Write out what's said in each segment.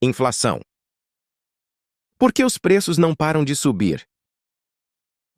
Inflação. Por que os preços não param de subir?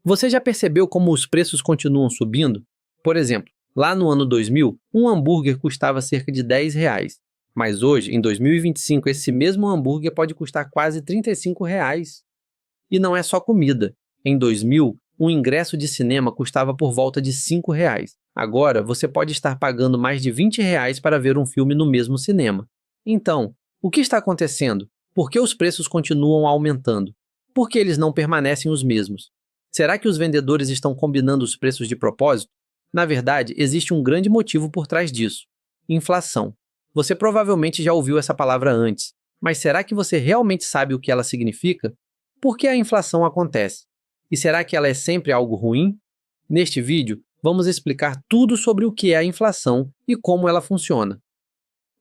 Você já percebeu como os preços continuam subindo? Por exemplo, lá no ano 2000, um hambúrguer custava cerca de R$ 10, mas hoje, em 2025, esse mesmo hambúrguer pode custar quase R$ 35. E não é só comida. Em 2000, um ingresso de cinema custava por volta de R$ 5. Agora, você pode estar pagando mais de R$ 20 para ver um filme no mesmo cinema. Então, o que está acontecendo? Por que os preços continuam aumentando? Por que eles não permanecem os mesmos? Será que os vendedores estão combinando os preços de propósito? Na verdade, existe um grande motivo por trás disso: inflação. Você provavelmente já ouviu essa palavra antes, mas será que você realmente sabe o que ela significa? Por que a inflação acontece? E será que ela é sempre algo ruim? Neste vídeo, vamos explicar tudo sobre o que é a inflação e como ela funciona.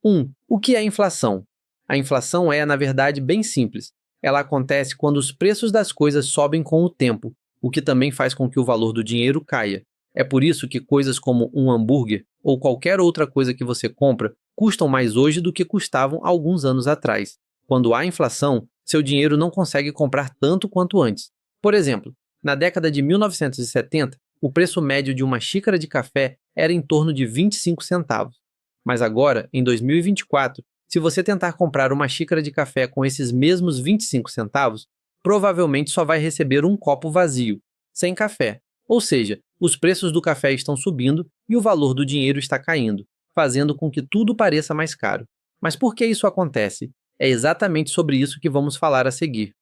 1. O que é a inflação? A inflação é, na verdade, bem simples. Ela acontece quando os preços das coisas sobem com o tempo, o que também faz com que o valor do dinheiro caia. É por isso que coisas como um hambúrguer ou qualquer outra coisa que você compra custam mais hoje do que custavam alguns anos atrás. Quando há inflação, seu dinheiro não consegue comprar tanto quanto antes. Por exemplo, na década de 1970, o preço médio de uma xícara de café era em torno de 25 centavos. Mas agora, em 2024, se você tentar comprar uma xícara de café com esses mesmos 25 centavos, provavelmente só vai receber um copo vazio, sem café. Ou seja, os preços do café estão subindo e o valor do dinheiro está caindo, fazendo com que tudo pareça mais caro. Mas por que isso acontece? É exatamente sobre isso que vamos falar a seguir.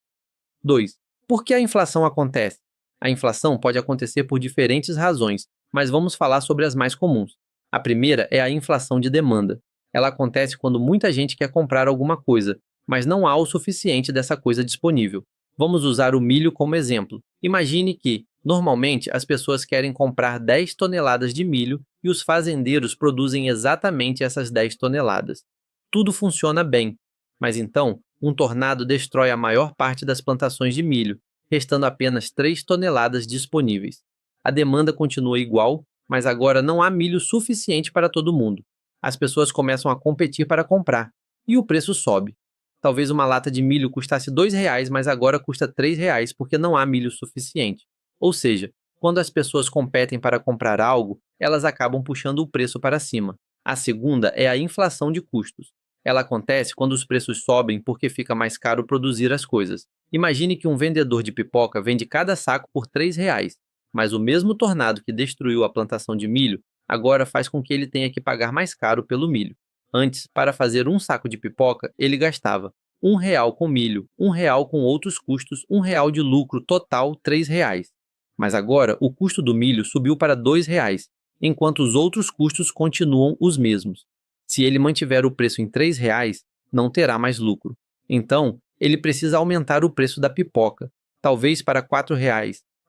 2. Por que a inflação acontece? A inflação pode acontecer por diferentes razões, mas vamos falar sobre as mais comuns. A primeira é a inflação de demanda. Ela acontece quando muita gente quer comprar alguma coisa, mas não há o suficiente dessa coisa disponível. Vamos usar o milho como exemplo. Imagine que, normalmente, as pessoas querem comprar 10 toneladas de milho e os fazendeiros produzem exatamente essas 10 toneladas. Tudo funciona bem, mas então, um tornado destrói a maior parte das plantações de milho, restando apenas 3 toneladas disponíveis. A demanda continua igual, mas agora não há milho suficiente para todo mundo. As pessoas começam a competir para comprar, e o preço sobe. Talvez uma lata de milho custasse R$ 2, mas agora custa R$ 3 porque não há milho suficiente. Ou seja, quando as pessoas competem para comprar algo, elas acabam puxando o preço para cima. A segunda é a inflação de custos. Ela acontece quando os preços sobem porque fica mais caro produzir as coisas. Imagine que um vendedor de pipoca vende cada saco por R$ 3, mas o mesmo tornado que destruiu a plantação de milho agora faz com que ele tenha que pagar mais caro pelo milho. Antes, para fazer um saco de pipoca, ele gastava R$ 1 com milho, R$ 1 com outros custos, R$ 1 de lucro, total R$ 3. Mas agora, o custo do milho subiu para R$ 2, enquanto os outros custos continuam os mesmos. Se ele mantiver o preço em R$ 3, não terá mais lucro. Então, ele precisa aumentar o preço da pipoca, talvez para R$ 4,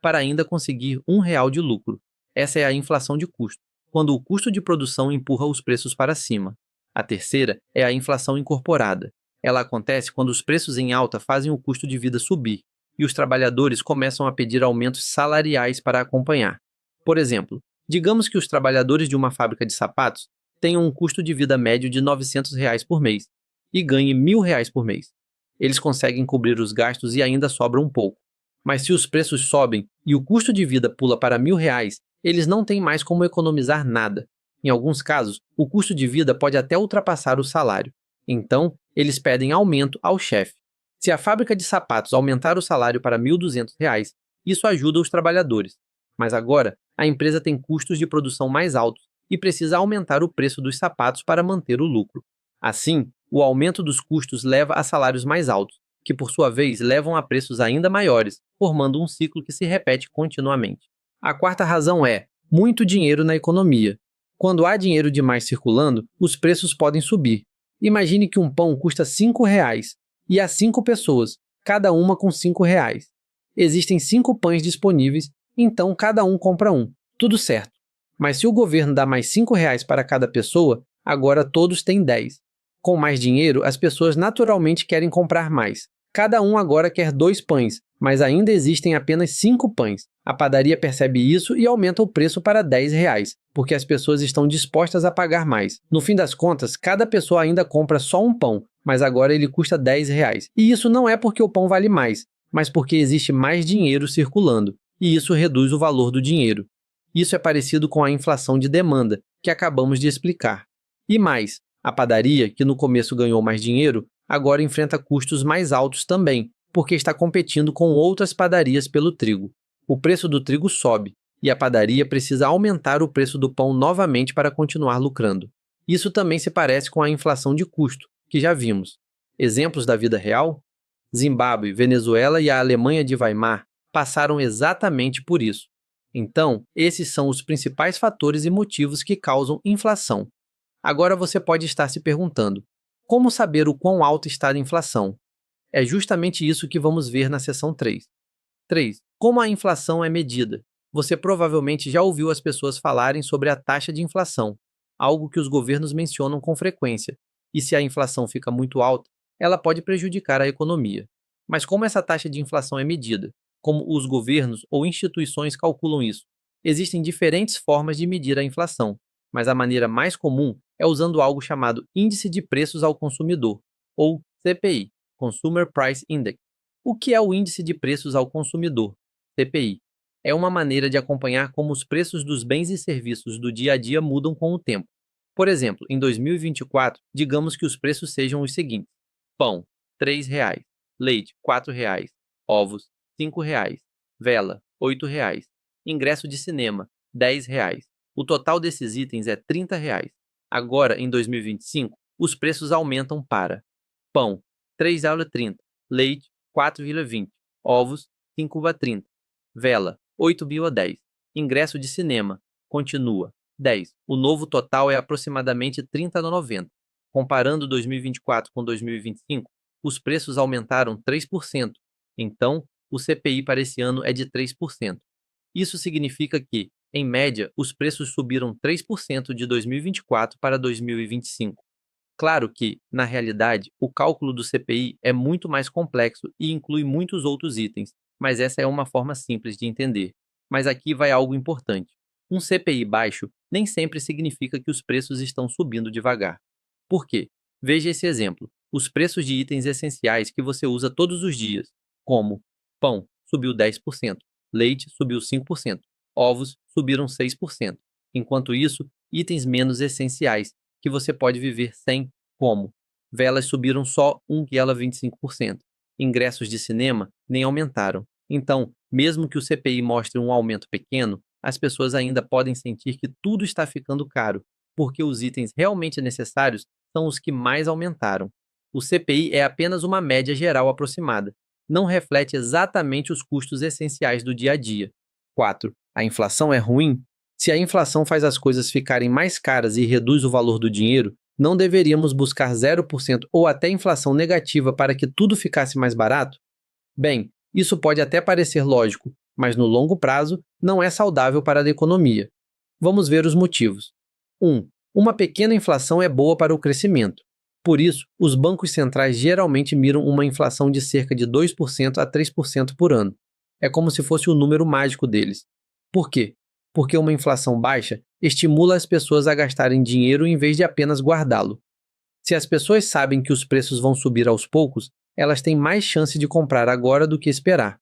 para ainda conseguir R$ 1 de lucro. Essa é a inflação de custo, quando o custo de produção empurra os preços para cima. A terceira é a inflação incorporada. Ela acontece quando os preços em alta fazem o custo de vida subir, e os trabalhadores começam a pedir aumentos salariais para acompanhar. Por exemplo, digamos que os trabalhadores de uma fábrica de sapatos tenham um custo de vida médio de R$ 900 por mês e ganhem R$ 1.000 por mês. Eles conseguem cobrir os gastos e ainda sobra um pouco. Mas se os preços sobem e o custo de vida pula para R$ 1.000, eles não têm mais como economizar nada. Em alguns casos, o custo de vida pode até ultrapassar o salário. Então, eles pedem aumento ao chefe. Se a fábrica de sapatos aumentar o salário para R$ 1.200, isso ajuda os trabalhadores. Mas agora, a empresa tem custos de produção mais altos e precisa aumentar o preço dos sapatos para manter o lucro. Assim, o aumento dos custos leva a salários mais altos, que por sua vez levam a preços ainda maiores, formando um ciclo que se repete continuamente. A quarta razão é muito dinheiro na economia. Quando há dinheiro demais circulando, os preços podem subir. Imagine que um pão custa R$ 5 e há 5 pessoas, cada uma com R$ 5. Existem 5 pães disponíveis, então cada um compra um. Tudo certo. Mas se o governo dá mais R$ 5 para cada pessoa, agora todos têm 10. Com mais dinheiro, as pessoas naturalmente querem comprar mais. Cada um agora quer 2 pães, mas ainda existem apenas 5 pães. A padaria percebe isso e aumenta o preço para R$ 10, porque as pessoas estão dispostas a pagar mais. No fim das contas, cada pessoa ainda compra só um pão, mas agora ele custa R$ 10. E isso não é porque o pão vale mais, mas porque existe mais dinheiro circulando, e isso reduz o valor do dinheiro. Isso é parecido com a inflação de demanda, que acabamos de explicar. E mais, a padaria, que no começo ganhou mais dinheiro, agora enfrenta custos mais altos também, porque está competindo com outras padarias pelo trigo. O preço do trigo sobe, e a padaria precisa aumentar o preço do pão novamente para continuar lucrando. Isso também se parece com a inflação de custo, que já vimos. Exemplos da vida real? Zimbábue, Venezuela e a Alemanha de Weimar passaram exatamente por isso. Então, esses são os principais fatores e motivos que causam inflação. Agora você pode estar se perguntando: como saber o quão alta está a inflação? É justamente isso que vamos ver na seção 3. 3. Como a inflação é medida? Você provavelmente já ouviu as pessoas falarem sobre a taxa de inflação, algo que os governos mencionam com frequência. E se a inflação fica muito alta, ela pode prejudicar a economia. Mas como essa taxa de inflação é medida? Como os governos ou instituições calculam isso? Existem diferentes formas de medir a inflação, mas a maneira mais comum é usando algo chamado Índice de Preços ao Consumidor, ou CPI, Consumer Price Index. O que é o Índice de Preços ao Consumidor, CPI? É uma maneira de acompanhar como os preços dos bens e serviços do dia a dia mudam com o tempo. Por exemplo, em 2024, digamos que os preços sejam os seguintes: pão, R$ 3, leite, R$ 4, ovos, R$ 5, vela, R$ 8, ingresso de cinema, R$ 10. O total desses itens é R$ 30. Agora, em 2025, os preços aumentam para pão, R$ 3,30, leite, R$ 4,20, ovos, R$ 5,30, vela, R$ 8,10, ingresso de cinema, continua, 10. O novo total é aproximadamente R$ 30,90. Comparando 2024 com 2025, os preços aumentaram 3%. Então, o CPI para esse ano é de 3%. Isso significa que, em média, os preços subiram 3% de 2024 para 2025. Claro que, na realidade, o cálculo do CPI é muito mais complexo e inclui muitos outros itens, mas essa é uma forma simples de entender. Mas aqui vai algo importante. Um CPI baixo nem sempre significa que os preços estão subindo devagar. Por quê? Veja esse exemplo. Os preços de itens essenciais que você usa todos os dias, como pão, subiu 10%, leite subiu 5%, ovos subiram 6%. Enquanto isso, itens menos essenciais, que você pode viver sem, como velas subiram só 1,25%. Ingressos de cinema nem aumentaram. Então, mesmo que o CPI mostre um aumento pequeno, as pessoas ainda podem sentir que tudo está ficando caro, porque os itens realmente necessários são os que mais aumentaram. O CPI é apenas uma média geral aproximada. Não reflete exatamente os custos essenciais do dia a dia. 4. A inflação é ruim? Se a inflação faz as coisas ficarem mais caras e reduz o valor do dinheiro, não deveríamos buscar 0% ou até inflação negativa para que tudo ficasse mais barato? Bem, isso pode até parecer lógico, mas no longo prazo não é saudável para a economia. Vamos ver os motivos. 1. Uma pequena inflação é boa para o crescimento. Por isso, os bancos centrais geralmente miram uma inflação de cerca de 2% a 3% por ano. É como se fosse o número mágico deles. Por quê? Porque uma inflação baixa estimula as pessoas a gastarem dinheiro em vez de apenas guardá-lo. Se as pessoas sabem que os preços vão subir aos poucos, elas têm mais chance de comprar agora do que esperar.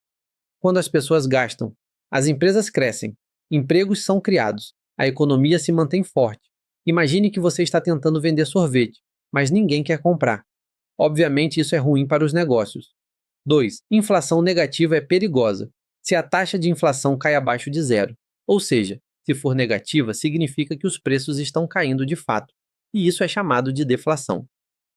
Quando as pessoas gastam, as empresas crescem, empregos são criados, a economia se mantém forte. Imagine que você está tentando vender sorvete, mas ninguém quer comprar. Obviamente, isso é ruim para os negócios. 2. Inflação negativa é perigosa, se a taxa de inflação cai abaixo de zero. Ou seja, se for negativa, significa que os preços estão caindo de fato, e isso é chamado de deflação.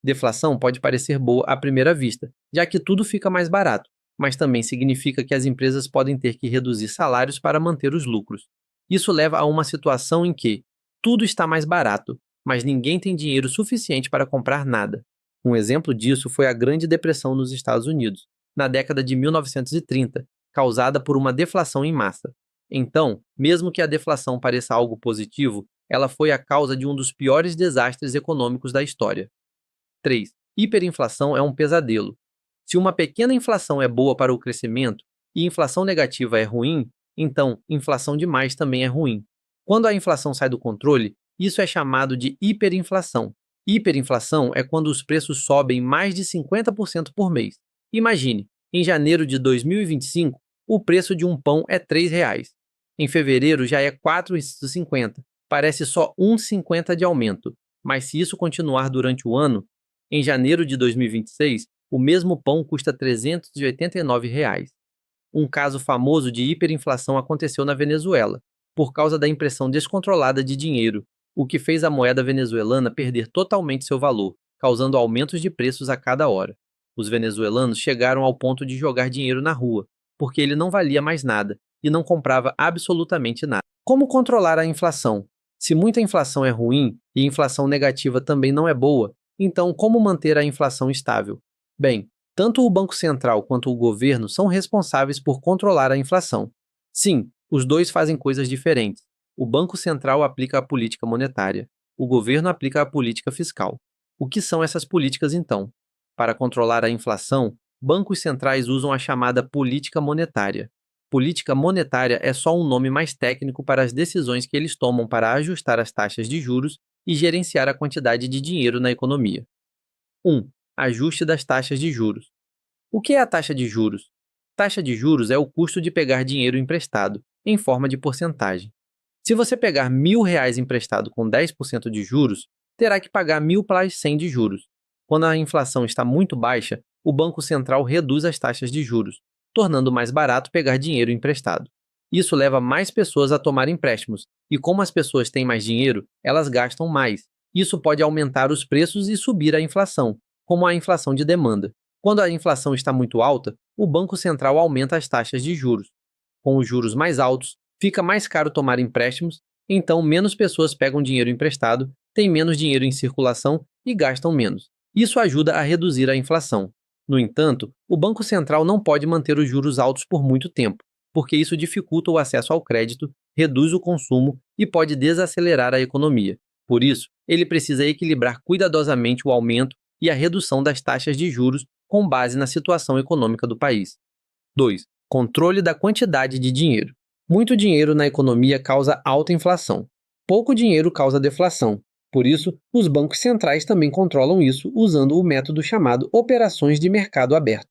Deflação pode parecer boa à primeira vista, já que tudo fica mais barato, mas também significa que as empresas podem ter que reduzir salários para manter os lucros. Isso leva a uma situação em que tudo está mais barato, mas ninguém tem dinheiro suficiente para comprar nada. Um exemplo disso foi a Grande Depressão nos Estados Unidos, na década de 1930, causada por uma deflação em massa. Então, mesmo que a deflação pareça algo positivo, ela foi a causa de um dos piores desastres econômicos da história. 3. Hiperinflação é um pesadelo. Se uma pequena inflação é boa para o crescimento e inflação negativa é ruim, então inflação demais também é ruim. Quando a inflação sai do controle, isso é chamado de hiperinflação. Hiperinflação é quando os preços sobem mais de 50% por mês. Imagine, em janeiro de 2025, o preço de um pão é R$ 3. Em fevereiro já é R$ 4,50. Parece só 1,50 de aumento. Mas se isso continuar durante o ano, em janeiro de 2026, o mesmo pão custa R$ 389. Um caso famoso de hiperinflação aconteceu na Venezuela, por causa da impressão descontrolada de dinheiro, o que fez a moeda venezuelana perder totalmente seu valor, causando aumentos de preços a cada hora. Os venezuelanos chegaram ao ponto de jogar dinheiro na rua, porque ele não valia mais nada e não comprava absolutamente nada. Como controlar a inflação? Se muita inflação é ruim e inflação negativa também não é boa, então como manter a inflação estável? Bem, tanto o Banco Central quanto o governo são responsáveis por controlar a inflação. Sim, os dois fazem coisas diferentes. O Banco Central aplica a política monetária. O governo aplica a política fiscal. O que são essas políticas, então? Para controlar a inflação, bancos centrais usam a chamada política monetária. Política monetária é só um nome mais técnico para as decisões que eles tomam para ajustar as taxas de juros e gerenciar a quantidade de dinheiro na economia. 1. Ajuste das taxas de juros. O que é a taxa de juros? Taxa de juros é o custo de pegar dinheiro emprestado, em forma de porcentagem. Se você pegar R$ 1.000 emprestado com 10% de juros, terá que pagar 1.000 + 100 de juros. Quando a inflação está muito baixa, o Banco Central reduz as taxas de juros, tornando mais barato pegar dinheiro emprestado. Isso leva mais pessoas a tomar empréstimos, e como as pessoas têm mais dinheiro, elas gastam mais. Isso pode aumentar os preços e subir a inflação, como a inflação de demanda. Quando a inflação está muito alta, o Banco Central aumenta as taxas de juros. Com os juros mais altos, fica mais caro tomar empréstimos, então menos pessoas pegam dinheiro emprestado, têm menos dinheiro em circulação e gastam menos. Isso ajuda a reduzir a inflação. No entanto, o Banco Central não pode manter os juros altos por muito tempo, porque isso dificulta o acesso ao crédito, reduz o consumo e pode desacelerar a economia. Por isso, ele precisa equilibrar cuidadosamente o aumento e a redução das taxas de juros com base na situação econômica do país. 2. Controle da quantidade de dinheiro. Muito dinheiro na economia causa alta inflação. Pouco dinheiro causa deflação. Por isso, os bancos centrais também controlam isso usando o método chamado operações de mercado aberto.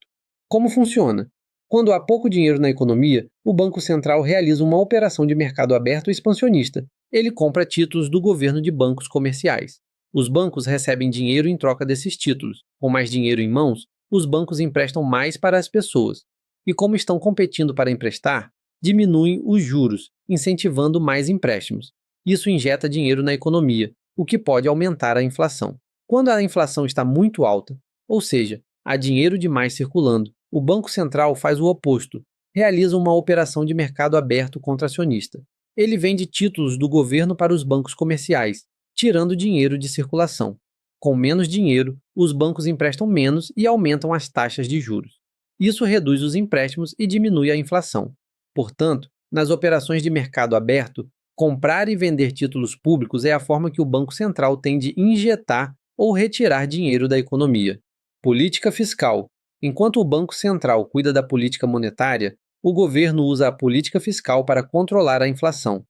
Como funciona? Quando há pouco dinheiro na economia, o Banco Central realiza uma operação de mercado aberto expansionista. Ele compra títulos do governo de bancos comerciais. Os bancos recebem dinheiro em troca desses títulos. Com mais dinheiro em mãos, os bancos emprestam mais para as pessoas. E como estão competindo para emprestar, diminuem os juros, incentivando mais empréstimos. Isso injeta dinheiro na economia, o que pode aumentar a inflação. Quando a inflação está muito alta, ou seja, há dinheiro demais circulando, o Banco Central faz o oposto, realiza uma operação de mercado aberto contracionista. Ele vende títulos do governo para os bancos comerciais, tirando dinheiro de circulação. Com menos dinheiro, os bancos emprestam menos e aumentam as taxas de juros. Isso reduz os empréstimos e diminui a inflação. Portanto, nas operações de mercado aberto, comprar e vender títulos públicos é a forma que o Banco Central tem de injetar ou retirar dinheiro da economia. Política fiscal. Enquanto o Banco Central cuida da política monetária, o governo usa a política fiscal para controlar a inflação.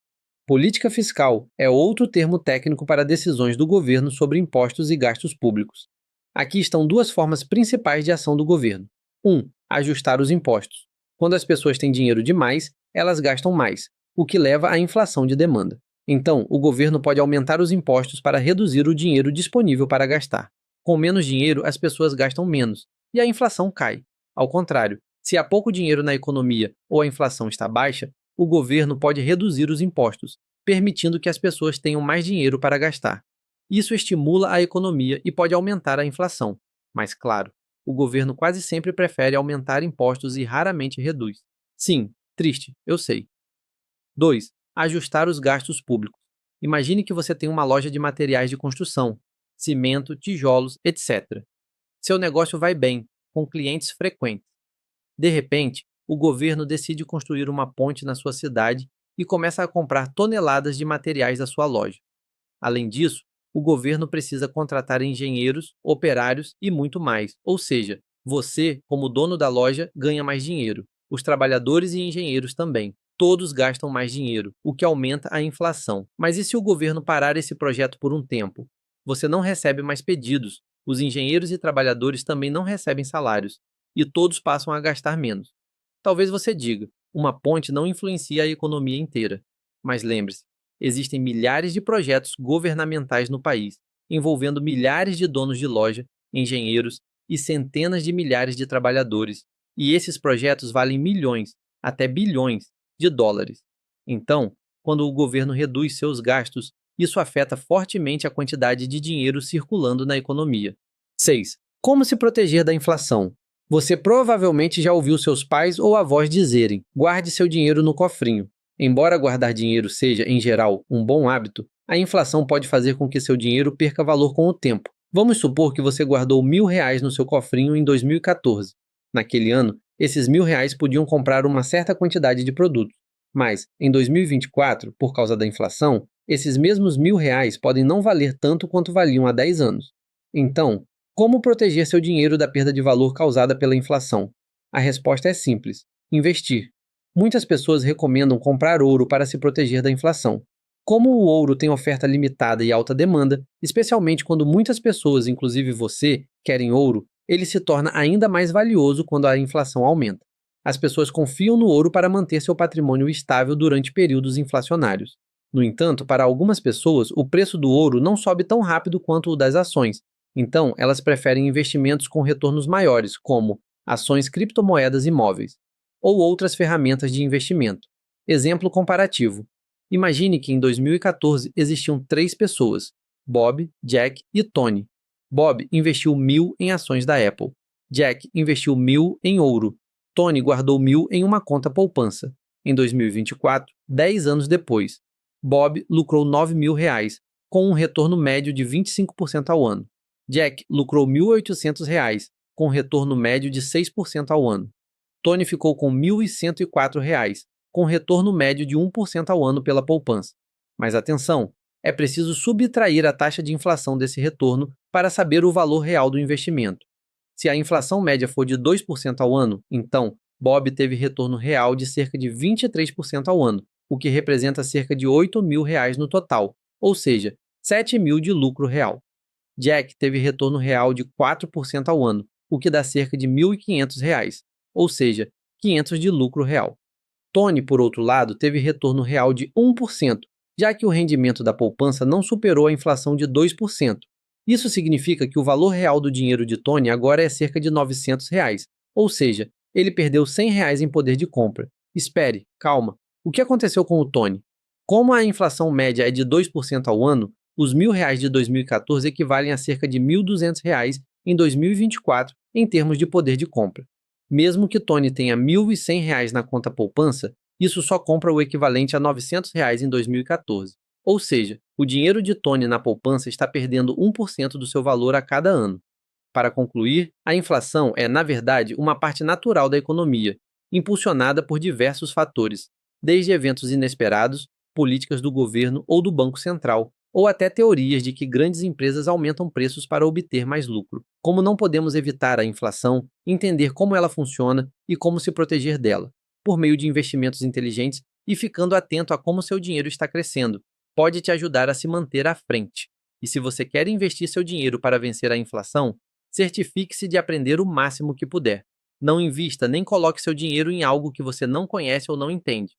Política fiscal é outro termo técnico para decisões do governo sobre impostos e gastos públicos. Aqui estão duas formas principais de ação do governo. 1. Ajustar os impostos. Quando as pessoas têm dinheiro demais, elas gastam mais, o que leva à inflação de demanda. Então, o governo pode aumentar os impostos para reduzir o dinheiro disponível para gastar. Com menos dinheiro, as pessoas gastam menos, e a inflação cai. Ao contrário, se há pouco dinheiro na economia ou a inflação está baixa, o governo pode reduzir os impostos, permitindo que as pessoas tenham mais dinheiro para gastar. Isso estimula a economia e pode aumentar a inflação. Mas, claro, o governo quase sempre prefere aumentar impostos e raramente reduz. Sim, triste, eu sei. 2. Ajustar os gastos públicos. Imagine que você tem uma loja de materiais de construção, cimento, tijolos, etc. Seu negócio vai bem, com clientes frequentes. De repente, o governo decide construir uma ponte na sua cidade e começa a comprar toneladas de materiais da sua loja. Além disso, o governo precisa contratar engenheiros, operários e muito mais. Ou seja, você, como dono da loja, ganha mais dinheiro. Os trabalhadores e engenheiros também. Todos gastam mais dinheiro, o que aumenta a inflação. Mas e se o governo parar esse projeto por um tempo? você não recebe mais pedidos, os engenheiros e trabalhadores também não recebem salários, e todos passam a gastar menos. Talvez você diga, uma ponte não influencia a economia inteira. Mas lembre-se, existem milhares de projetos governamentais no país, envolvendo milhares de donos de loja, engenheiros e centenas de milhares de trabalhadores, e esses projetos valem milhões, até bilhões, de dólares. Então, quando o governo reduz seus gastos, isso afeta fortemente a quantidade de dinheiro circulando na economia. 6. Como se proteger da inflação? Você provavelmente já ouviu seus pais ou avós dizerem: guarde seu dinheiro no cofrinho. Embora guardar dinheiro seja, em geral, um bom hábito, a inflação pode fazer com que seu dinheiro perca valor com o tempo. Vamos supor que você guardou R$ 1.000 no seu cofrinho em 2014. Naquele ano, esses R$ 1.000 podiam comprar uma certa quantidade de produtos. Mas, em 2024, por causa da inflação, esses mesmos R$ 1.000 podem não valer tanto quanto valiam há 10 anos. Então, como proteger seu dinheiro da perda de valor causada pela inflação? A resposta é simples: investir. Muitas pessoas recomendam comprar ouro para se proteger da inflação. Como o ouro tem oferta limitada e alta demanda, especialmente quando muitas pessoas, inclusive você, querem ouro, ele se torna ainda mais valioso quando a inflação aumenta. As pessoas confiam no ouro para manter seu patrimônio estável durante períodos inflacionários. No entanto, para algumas pessoas, o preço do ouro não sobe tão rápido quanto o das ações. Então, elas preferem investimentos com retornos maiores, como ações, criptomoedas imóveis, ou outras ferramentas de investimento. Exemplo comparativo. Imagine que em 2014 existiam 3 pessoas, Bob, Jack e Tony. Bob investiu 1.000 em ações da Apple. Jack investiu 1.000 em ouro. Tony guardou 1.000 em uma conta poupança. Em 2024, 10 anos depois, Bob lucrou R$ 9.000, com um retorno médio de 25% ao ano. Jack lucrou R$ 1.800, com retorno médio de 6% ao ano. Tony ficou com R$ 1.104, com retorno médio de 1% ao ano pela poupança. Mas atenção, é preciso subtrair a taxa de inflação desse retorno para saber o valor real do investimento. Se a inflação média for de 2% ao ano, então Bob teve retorno real de cerca de 23% ao ano, o que representa cerca de R$ 8.000 no total, ou seja, 7.000 de lucro real. Jack teve retorno real de 4% ao ano, o que dá cerca de R$ 1.500, ou seja, 500 de lucro real. Tony, por outro lado, teve retorno real de 1%, já que o rendimento da poupança não superou a inflação de 2%. Isso significa que o valor real do dinheiro de Tony agora é cerca de R$ 900, ou seja, ele perdeu R$ 100 em poder de compra. Espere, calma. O que aconteceu com o Tony? Como a inflação média é de 2% ao ano, os R$ 1.000 de 2014 equivalem a cerca de R$ 1.200 em 2024 em termos de poder de compra. Mesmo que Tony tenha R$ 1.100 na conta poupança, isso só compra o equivalente a R$ 900 em 2014. Ou seja, o dinheiro de Tony na poupança está perdendo 1% do seu valor a cada ano. Para concluir, a inflação é, na verdade, uma parte natural da economia, impulsionada por diversos fatores, desde eventos inesperados, políticas do governo ou do Banco Central, ou até teorias de que grandes empresas aumentam preços para obter mais lucro. Como não podemos evitar a inflação, entender como ela funciona e como se proteger dela, por meio de investimentos inteligentes e ficando atento a como seu dinheiro está crescendo, pode te ajudar a se manter à frente. E se você quer investir seu dinheiro para vencer a inflação, certifique-se de aprender o máximo que puder. Não invista nem coloque seu dinheiro em algo que você não conhece ou não entende.